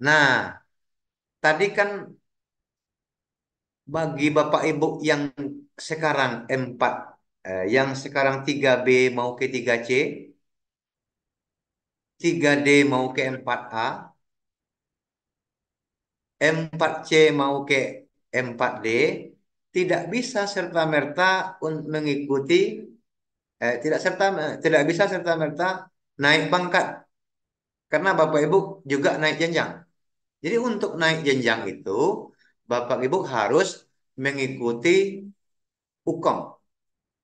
Nah, tadi kan bagi Bapak Ibu yang sekarang M4, yang sekarang 3B mau ke 3C, 3D mau ke 4A, 4C mau ke 4D, tidak bisa serta-merta mengikuti, tidak bisa serta-merta naik pangkat karena Bapak Ibu juga naik jenjang. Jadi untuk naik jenjang itu Bapak Ibu harus mengikuti UKOM,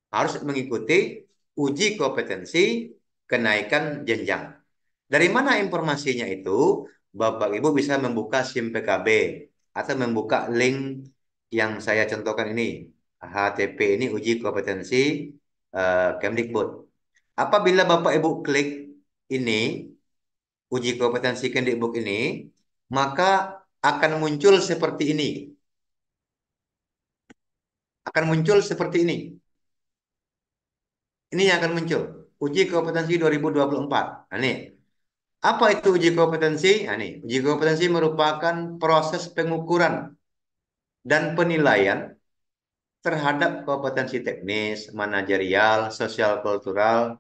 harus mengikuti uji kompetensi kenaikan jenjang. Dari mana informasinya itu? Bapak Ibu bisa membuka SIM PKB atau membuka link yang saya contohkan ini. HTP ini uji kompetensi Kemdikbud. Apabila Bapak Ibu klik ini, uji kompetensi Kemdikbud ini, maka akan muncul seperti ini. Akan muncul seperti ini. Ini yang akan muncul. Uji kompetensi 2024. Nah, nih. Apa itu uji kompetensi? Nah, nih. Uji kompetensi merupakan proses pengukuran dan penilaian terhadap kompetensi teknis, manajerial, sosial kultural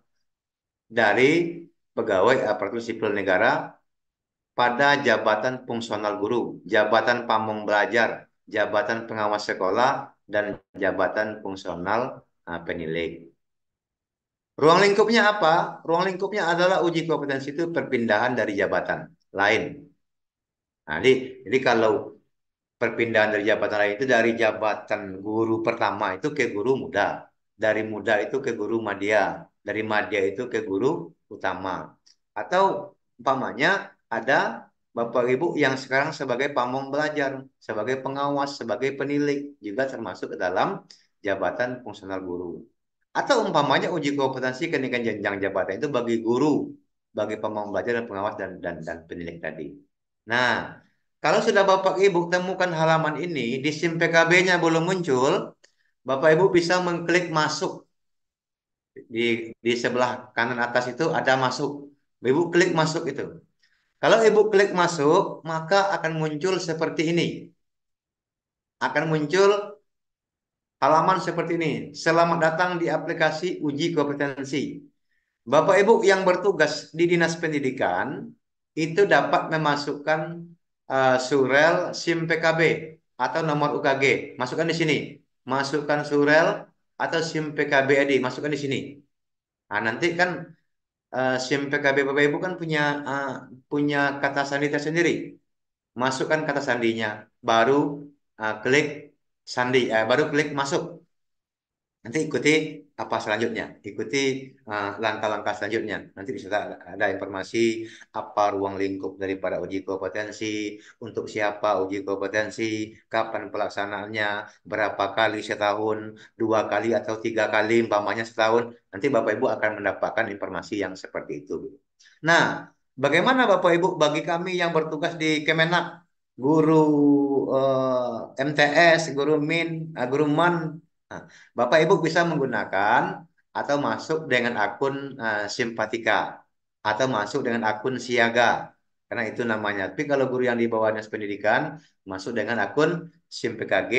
dari pegawai aparatur sipil negara pada jabatan fungsional guru, jabatan pamong belajar, jabatan pengawas sekolah, dan jabatan fungsional penilai. Ruang lingkupnya apa? Ruang lingkupnya adalah uji kompetensi itu perpindahan dari jabatan lain. Nah, jadi kalau perpindahan dari jabatan lain itu dari jabatan guru pertama itu ke guru muda, dari muda itu ke guru madya, dari madya itu ke guru utama. Atau umpamanya ada Bapak Ibu yang sekarang sebagai pamong belajar, sebagai pengawas, sebagai penilik juga termasuk ke dalam jabatan fungsional guru. Atau umpamanya uji kompetensi kenaikan jenjang jabatan itu bagi guru, bagi pamong belajar dan pengawas dan penilik tadi. Nah, kalau sudah Bapak Ibu temukan halaman ini, di SIM PKB-nya belum muncul, Bapak Ibu bisa mengklik masuk di sebelah kanan atas itu ada masuk. Ibu klik masuk itu. Kalau Ibu klik masuk, maka akan muncul seperti ini. Akan muncul halaman seperti ini. Selamat datang di aplikasi uji kompetensi. Bapak Ibu yang bertugas di Dinas Pendidikan itu dapat memasukkan surel SIM PKB atau nomor UKG. Masukkan di sini. Masukkan surel atau SIM PKB ID. Masukkan di sini. Nah, nanti kan SIM PKB Bapak Ibu kan punya kata sandi tersendiri. Masukkan kata sandinya. Baru klik sandi. Baru klik masuk. Nanti ikuti apa selanjutnya, ikuti langkah-langkah selanjutnya. Nanti bisa ada informasi apa ruang lingkup daripada uji kompetensi, untuk siapa uji kompetensi, kapan pelaksanaannya, berapa kali setahun, 2 kali atau 3 kali, umpamanya setahun. Nanti Bapak Ibu akan mendapatkan informasi yang seperti itu. Nah, bagaimana Bapak Ibu bagi kami yang bertugas di Kemenak, guru MTS, guru MIN, guru MAN. Nah, Bapak Ibu bisa menggunakan atau masuk dengan akun Simpatika atau masuk dengan akun Siaga. Karena itu namanya. Tapi kalau guru yang di bawah Dinas Pendidikan masuk dengan akun SIM PKG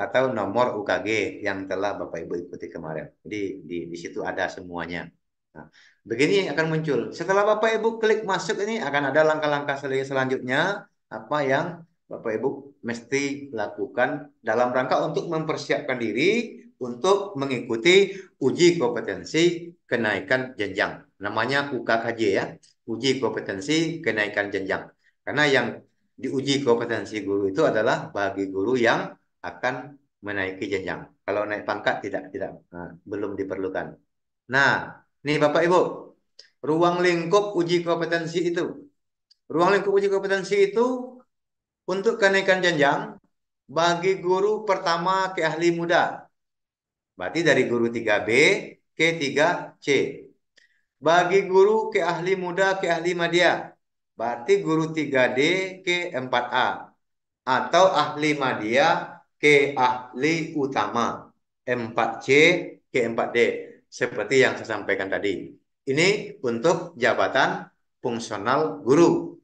atau nomor UKG yang telah Bapak Ibu ikuti kemarin. Jadi di situ ada semuanya. Nah, begini akan muncul. Setelah Bapak Ibu klik masuk ini akan ada langkah-langkah selanjutnya apa yang Bapak Ibu mesti lakukan dalam rangka untuk mempersiapkan diri untuk mengikuti uji kompetensi kenaikan jenjang. Namanya UKKJ ya, uji kompetensi kenaikan jenjang. Karena yang diuji kompetensi guru itu adalah bagi guru yang akan menaiki jenjang. Kalau naik pangkat belum diperlukan. Nah, nih Bapak Ibu, ruang lingkup uji kompetensi itu. Ruang lingkup uji kompetensi itu untuk kenaikan jenjang bagi guru pertama ke ahli muda. Berarti dari guru 3B ke 3C. Bagi guru ke ahli muda ke ahli madya. Berarti guru 3D ke 4A. Atau ahli madya ke ahli utama. 4C ke 4D. Seperti yang saya sampaikan tadi. Ini untuk jabatan fungsional guru.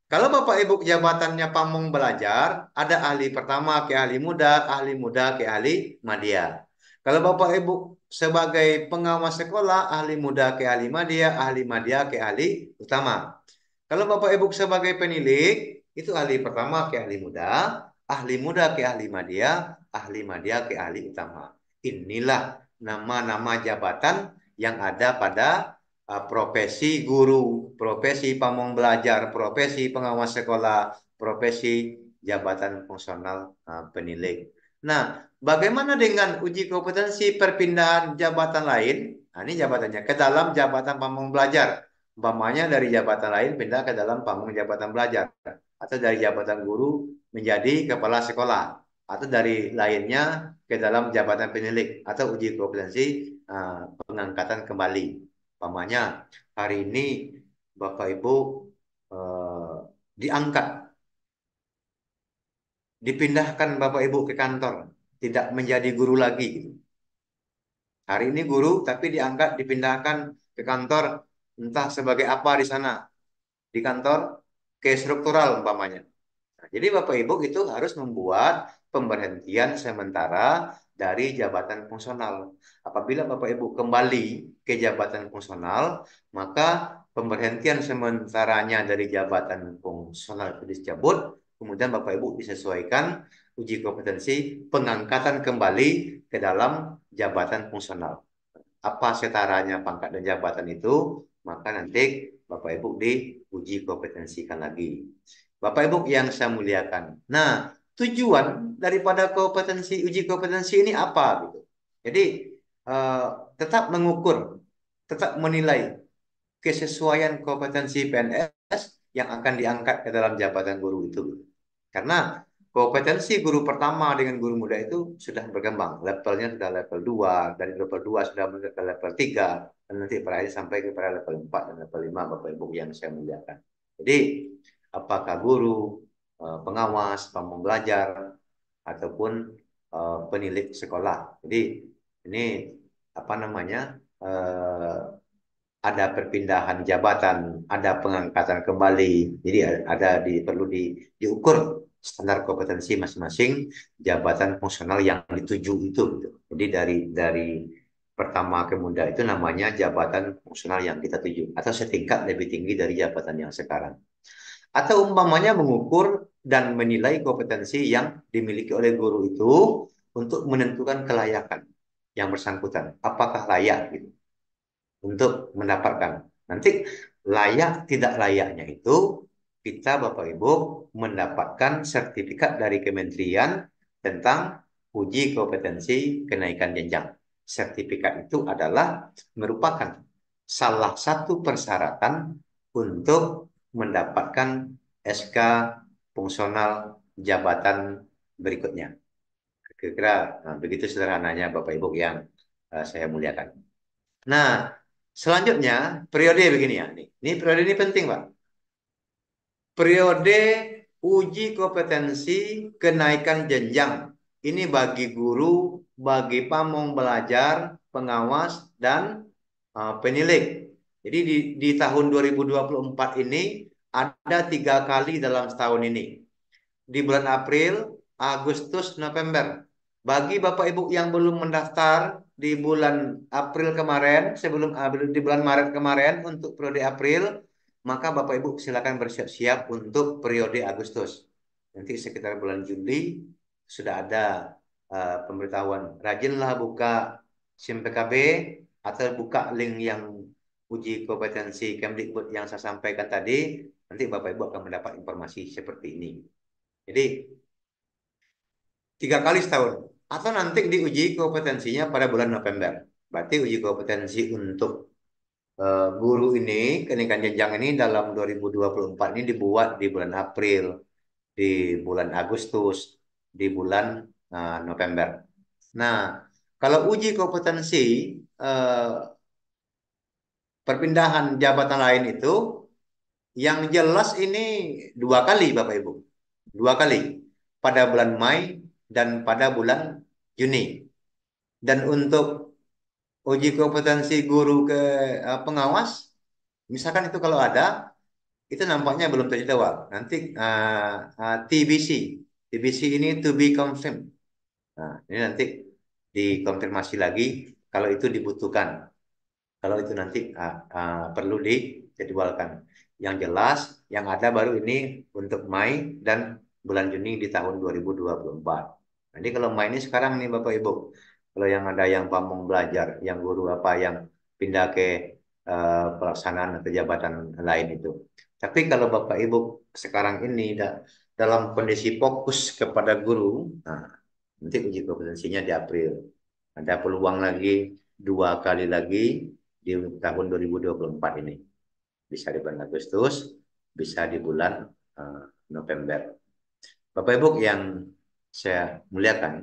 Kalau Bapak Ibu jabatannya pamong belajar, ada ahli pertama ke ahli muda ke ahli madya. Kalau Bapak Ibu sebagai pengawas sekolah, ahli muda ke ahli madya ke ahli utama. Kalau Bapak Ibu sebagai penilik, itu ahli pertama ke ahli muda ke ahli madya ke ahli utama. Inilah nama-nama jabatan yang ada pada profesi guru, profesi pamong belajar, profesi pengawas sekolah, profesi jabatan fungsional penilik. Nah, bagaimana dengan uji kompetensi perpindahan jabatan lain? Nah, ini jabatannya ke dalam jabatan pamong belajar. Umpamanya dari jabatan lain pindah ke dalam pamong jabatan belajar. Atau dari jabatan guru menjadi kepala sekolah. Atau dari lainnya ke dalam jabatan penilik. Atau uji kompetensi pengangkatan kembali. Umpamanya hari ini Bapak Ibu diangkat, dipindahkan Bapak Ibu ke kantor, tidak menjadi guru lagi. Hari ini guru tapi diangkat, dipindahkan ke kantor, entah sebagai apa di sana, di kantor ke struktural umpamanya. Nah, jadi Bapak Ibu itu harus membuat pemberhentian sementara dari jabatan fungsional. Apabila Bapak Ibu kembali ke jabatan fungsional, maka pemberhentian sementaranya dari jabatan fungsional itu dicabut, kemudian Bapak Ibu disesuaikan uji kompetensi pengangkatan kembali ke dalam jabatan fungsional. Apa setaranya pangkat dan jabatan itu, maka nanti Bapak Ibu diuji kompetensikan lagi. Bapak Ibu yang saya muliakan. Nah, tujuan daripada uji kompetensi ini apa gitu. Jadi eh, tetap mengukur, tetap menilai kesesuaian kompetensi PNS yang akan diangkat ke dalam jabatan guru itu. Karena kompetensi guru pertama dengan guru muda itu sudah berkembang. Levelnya sudah level 2, dari level 2 sudah ke level 3, dan nanti berakhir sampai kepada level 4 dan level 5, Bapak Ibu yang saya muliakan. Jadi, apakah guru, pengawas, pemom belajar, ataupun penilik sekolah. Jadi, ini apa namanya? Ada perpindahan jabatan, ada pengangkatan kembali. Jadi diukur standar kompetensi masing-masing jabatan fungsional yang dituju itu. Gitu. Jadi dari pertama ke muda itu namanya jabatan fungsional yang kita tuju atau setingkat lebih tinggi dari jabatan yang sekarang. Atau umpamanya mengukur dan menilai kompetensi yang dimiliki oleh guru itu untuk menentukan kelayakan yang bersangkutan. Apakah layak gitu untuk mendapatkan. Nanti layak tidak layaknya itu kita Bapak Ibu mendapatkan sertifikat dari kementerian tentang uji kompetensi kenaikan jenjang. Sertifikat itu adalah merupakan salah satu persyaratan untuk mendapatkan SK fungsional jabatan berikutnya. Kira-kira begitu sederhananya Bapak Ibu yang saya muliakan. Nah, selanjutnya periode begini ya. Ini periode ini penting, Pak. Periode uji kompetensi kenaikan jenjang. Ini bagi guru, bagi pamong belajar, pengawas, dan penilik. Jadi di tahun 2024 ini ada 3 kali dalam setahun ini. Di bulan April, Agustus, November. Bagi Bapak Ibu yang belum mendaftar di bulan April kemarin, di bulan Maret kemarin untuk periode April, maka Bapak Ibu silakan bersiap-siap untuk periode Agustus. Nanti sekitar bulan Juli sudah ada pemberitahuan. Rajinlah buka SIM PKB atau buka link yang uji kompetensi Kemdikbud yang saya sampaikan tadi. Nanti Bapak Ibu akan mendapat informasi seperti ini. Jadi 3 kali setahun. Atau nanti diuji kompetensinya pada bulan November. Berarti uji kompetensi untuk guru ini, kenaikan jenjang ini dalam 2024 ini dibuat di bulan April, di bulan Agustus, di bulan November. Nah, kalau uji kompetensi uh, perpindahan jabatan lain itu, yang jelas ini 2 kali Bapak Ibu. 2 kali. Pada bulan Mei dan pada bulan Juni. Dan untuk uji kompetensi guru ke pengawas, misalkan itu kalau ada, itu nampaknya belum terjadwal. Nanti TBC, TBC ini to be confirmed. Nah, ini nanti dikonfirmasi lagi kalau itu dibutuhkan. Kalau itu nanti perlu dijadwalkan. Yang jelas, yang ada baru ini untuk Mei dan bulan Juni di tahun 2024. Jadi kalau Mei ini sekarang nih Bapak Ibu, kalau yang ada yang pamong belajar, yang guru apa yang pindah ke pelaksanaan atau jabatan lain itu. Tapi kalau Bapak Ibu sekarang ini dalam kondisi fokus kepada guru, nah, nanti uji kompetensinya di April. Ada peluang lagi 2 kali lagi di tahun 2024 ini. Bisa di bulan Agustus, bisa di bulan eh, November. Bapak Ibu yang saya muliakan,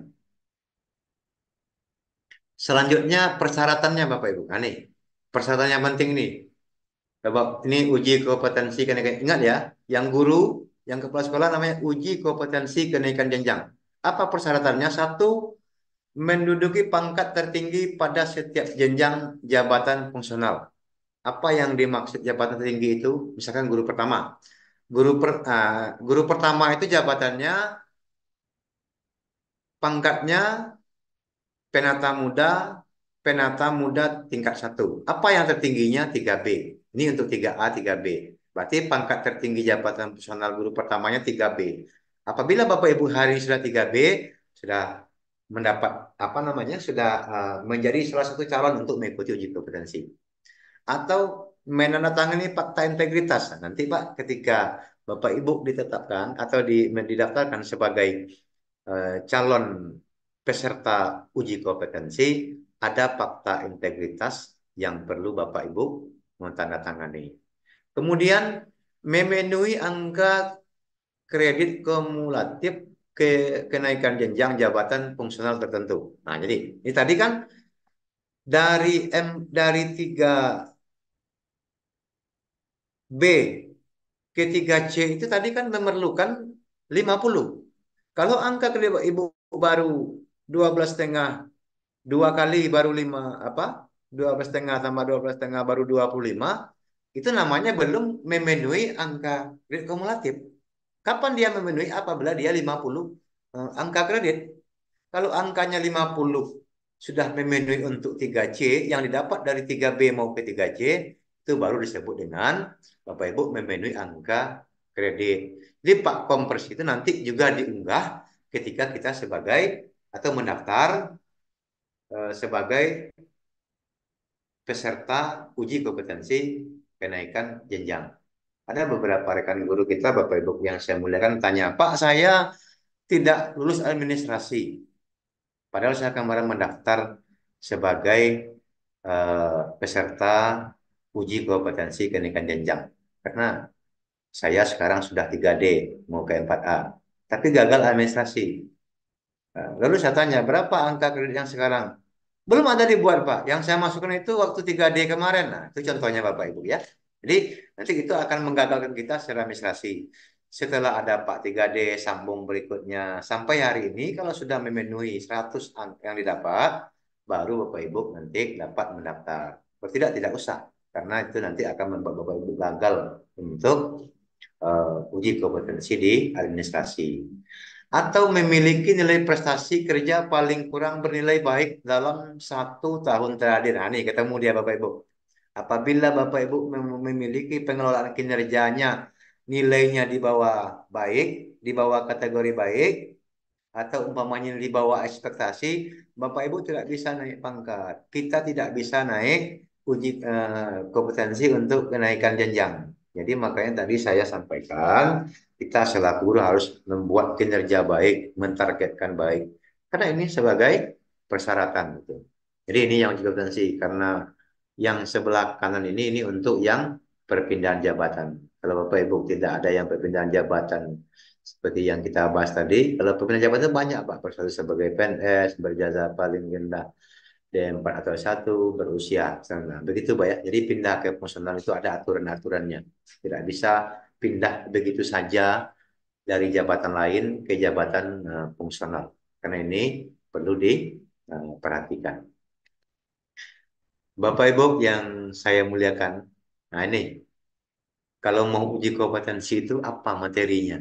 selanjutnya persyaratannya Bapak Ibu. Nah, nih, persyaratan yang penting nih. Bapak, ini uji kompetensi kenaikan. Ingat ya, yang guru, yang kepala sekolah namanya uji kompetensi kenaikan jenjang. Apa persyaratannya? Satu, menduduki pangkat tertinggi pada setiap jenjang jabatan fungsional. Apa yang dimaksud jabatan tertinggi itu? Misalkan guru pertama. Guru pertama itu jabatannya, pangkatnya penata muda, penata muda tingkat satu. Apa yang tertingginya 3B. Ini untuk 3A, 3B. Berarti pangkat tertinggi jabatan personal guru pertamanya 3B. Apabila Bapak Ibu hari sudah 3B, sudah mendapat apa namanya, sudah menjadi salah satu calon untuk mengikuti uji kompetensi. Atau menandatangani fakta integritas. Nah, nanti Pak, ketika Bapak Ibu ditetapkan atau didaftarkan sebagai calon peserta uji kompetensi, ada fakta integritas yang perlu Bapak Ibu menandatangani. Kemudian memenuhi angka kredit kumulatif kenaikan jenjang jabatan fungsional tertentu. Nah, jadi ini tadi kan dari 3B ke 3C itu tadi kan memerlukan 50. Kalau angka kredit Ibu baru 12,5, 2 kali baru 5 apa? 12,5 tambah 12,5 baru 25, itu namanya belum memenuhi angka kredit kumulatif. Kapan dia memenuhi? Apabila dia 50 angka kredit. Kalau angkanya 50 sudah memenuhi untuk 3C, yang didapat dari 3B mau ke 3C, itu baru disebut dengan Bapak Ibu memenuhi angka kredit. Jadi Pak Kompers itu nanti juga diunggah ketika kita sebagai atau mendaftar sebagai peserta uji kompetensi kenaikan jenjang. Ada beberapa rekan guru kita, Bapak Ibu yang saya muliakan, tanya, Pak, saya tidak lulus administrasi. Padahal saya kemarin mendaftar sebagai peserta uji kompetensi kenaikan jenjang. Karena saya sekarang sudah 3D, mau ke 4A. Tapi gagal administrasi. Lalu saya tanya, berapa angka kredit yang sekarang? Belum ada dibuat, Pak. Yang saya masukkan itu waktu 3D kemarin. Nah, itu contohnya Bapak Ibu ya. Jadi nanti itu akan menggagalkan kita secara administrasi. Setelah ada Pak 3D sambung berikutnya sampai hari ini kalau sudah memenuhi 100 angka yang didapat, baru Bapak Ibu nanti dapat mendaftar. Kalau tidak usah. Karena itu nanti akan membuat Bapak Ibu gagal untuk uji kompetensi di administrasi atau memiliki nilai prestasi kerja paling kurang bernilai baik dalam 1 tahun terakhir. Nah, ini ketemu dia Bapak Ibu. Apabila Bapak Ibu memiliki pengelolaan kinerjanya nilainya di bawah baik, di bawah kategori baik, atau umpamanya di bawah ekspektasi, Bapak Ibu tidak bisa naik pangkat. Kita tidak bisa naik uji kompetensi untuk kenaikan jenjang. Jadi makanya tadi saya sampaikan, kita selaku guru harus membuat kinerja baik, mentargetkan baik. Karena ini sebagai persyaratan gitu. Jadi ini yang uji kompetensi karena yang sebelah kanan ini untuk yang perpindahan jabatan. Kalau Bapak Ibu tidak ada yang perpindahan jabatan seperti yang kita bahas tadi, kalau perpindahan jabatan banyak Pak, persoalan sebagai PNS, berjasa paling rendah D4 atau satu berusia. Nah, begitu Pak ya. Jadi pindah ke fungsional itu ada aturan-aturannya. Tidak bisa pindah begitu saja dari jabatan lain ke jabatan fungsional. Karena ini perlu diperhatikan. Bapak Ibu yang saya muliakan. Nah ini Kalau mau uji kompetensi itu apa materinya?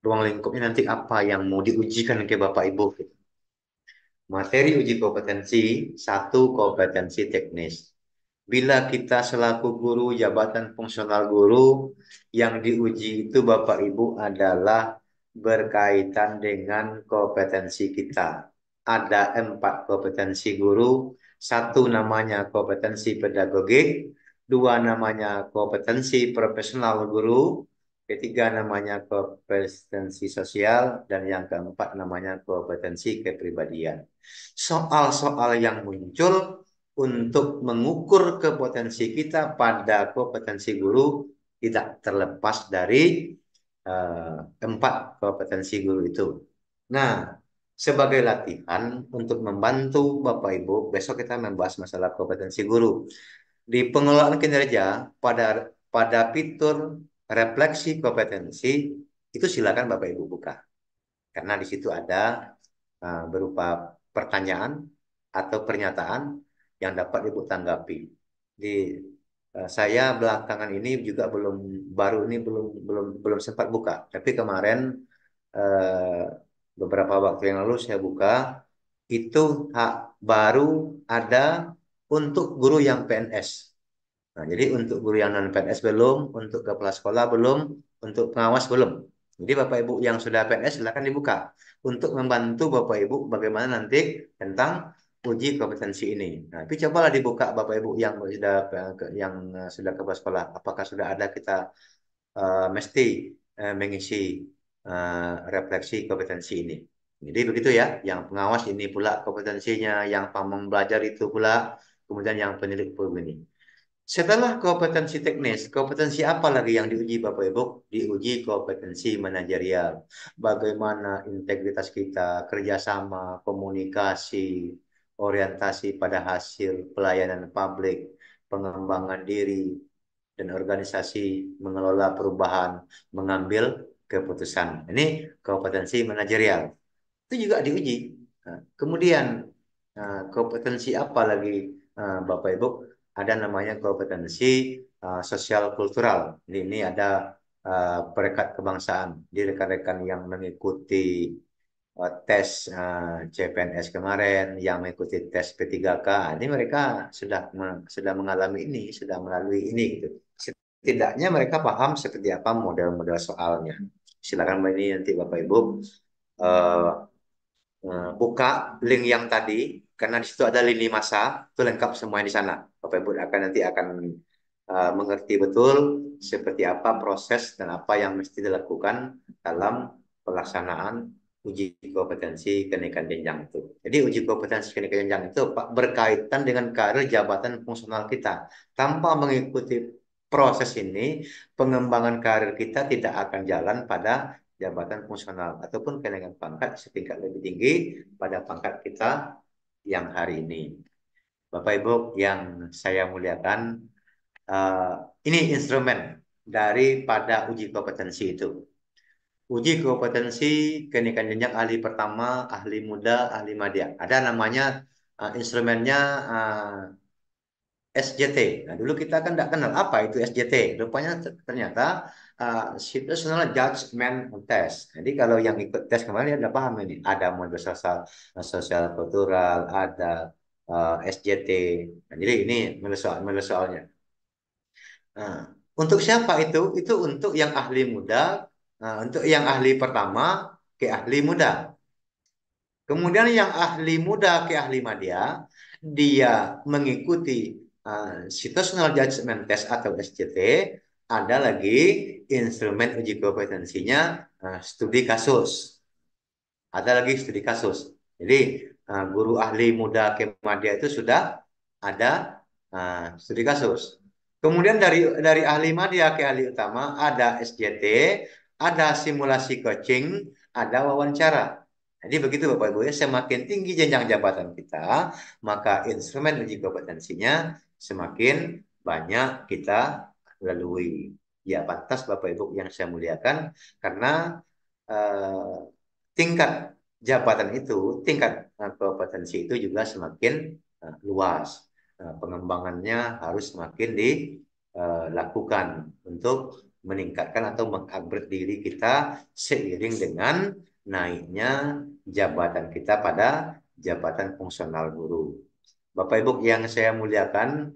Ruang lingkupnya nanti apa yang mau diujikan ke Bapak Ibu? Materi uji kompetensi, satu kompetensi teknis. Bila kita selaku guru, jabatan fungsional guru, yang diuji itu Bapak Ibu adalah berkaitan dengan kompetensi kita. Ada 4 kompetensi guru, satu namanya kompetensi pedagogik, dua namanya kompetensi profesional guru, ketiga namanya kompetensi sosial, dan yang keempat namanya kompetensi kepribadian. Soal-soal yang muncul untuk mengukur kompetensi kita pada kompetensi guru tidak terlepas dari eh, 4 kompetensi guru itu. Nah, sebagai latihan untuk membantu Bapak Ibu, besok kita membahas masalah kompetensi guru. Di pengelolaan kinerja pada pada fitur refleksi kompetensi itu silakan Bapak Ibu buka. Karena di situ ada berupa pertanyaan atau pernyataan yang dapat Ibu tanggapi. Di saya belakangan ini juga baru ini belum sempat buka, tapi kemarin eh, beberapa waktu yang lalu saya buka itu baru ada untuk guru yang PNS. Nah, jadi untuk guru yang non PNS belum, untuk kepala sekolah belum, untuk pengawas belum. Jadi Bapak Ibu yang sudah PNS silakan dibuka untuk membantu Bapak Ibu bagaimana nanti tentang uji kompetensi ini. Nah, tapi cobalah dibuka Bapak Ibu yang sudah kepala sekolah. Apakah sudah ada kita mesti mengisi refleksi kompetensi ini. Jadi begitu ya, yang pengawas ini pula kompetensinya, yang pamong belajar itu pula, kemudian yang penilik pun ini. Setelah kompetensi teknis, kompetensi apa lagi yang diuji Bapak Ibu? Diuji kompetensi manajerial. Bagaimana integritas kita, kerjasama, komunikasi, orientasi pada hasil pelayanan publik, pengembangan diri, dan organisasi mengelola perubahan, mengambil keputusan. Ini kompetensi manajerial. Itu juga diuji. Nah, kemudian kompetensi apa lagi Bapak Ibu? Ada namanya kompetensi sosial kultural. Ini ada perekat kebangsaan. Di rekan-rekan yang mengikuti tes CPNS kemarin, yang mengikuti tes P3K, ini mereka sudah mengalami ini, sudah melalui ini gitu. Setidaknya mereka paham seperti apa model-model soalnya. Silakan ini nanti Bapak Ibu eh, buka link yang tadi karena di situ ada lini masa itu lengkap semuanya di sana. Bapak Ibu nanti akan mengerti betul seperti apa proses dan apa yang mesti dilakukan dalam pelaksanaan uji kompetensi kenaikan jenjang itu. Jadi uji kompetensi kenaikan jenjang itu Pak, berkaitan dengan karir jabatan fungsional kita. Tanpa mengikuti proses ini, pengembangan karir kita tidak akan jalan pada jabatan fungsional ataupun kenaikan pangkat setingkat lebih tinggi pada pangkat kita yang hari ini. Bapak Ibu yang saya muliakan, uh, ini instrumen daripada uji kompetensi itu. Uji kompetensi kenaikan jenjang ahli pertama, ahli muda, ahli madya. Ada namanya instrumennya SJT. Nah, dulu kita kan tidak kenal apa itu SJT. Rupanya ternyata Situational Judgment Test. Jadi kalau yang ikut tes kemarin dia sudah paham ini. Ada model sosial kultural, ada SJT. Nah, jadi ini model soalnya. Nah, untuk siapa itu? Itu untuk yang ahli muda, untuk yang ahli pertama ke ahli muda. Kemudian yang ahli muda ke ahli madya, dia mengikuti Situational Judgment Test atau SJT, ada lagi instrumen uji kompetensinya studi kasus. Ada lagi studi kasus. Jadi guru ahli muda ke madya itu sudah ada studi kasus. Kemudian dari ahli madya ke ahli utama ada SJT, ada simulasi coaching, ada wawancara. Jadi begitu Bapak Ibu ya, semakin tinggi jenjang jabatan kita, maka instrumen uji kompetensinya semakin banyak kita lalui. Ya, pantas Bapak Ibu yang saya muliakan, karena eh, tingkat jabatan itu, tingkat kompetensi itu juga semakin luas. Pengembangannya harus semakin lakukan untuk meningkatkan atau mengupgrade diri kita seiring dengan naiknya jabatan kita pada jabatan fungsional guru. Bapak Ibu yang saya muliakan,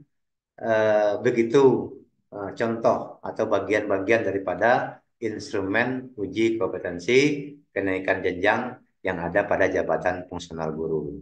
begitu contoh atau bagian-bagian daripada instrumen uji kompetensi kenaikan jenjang yang ada pada jabatan fungsional guru.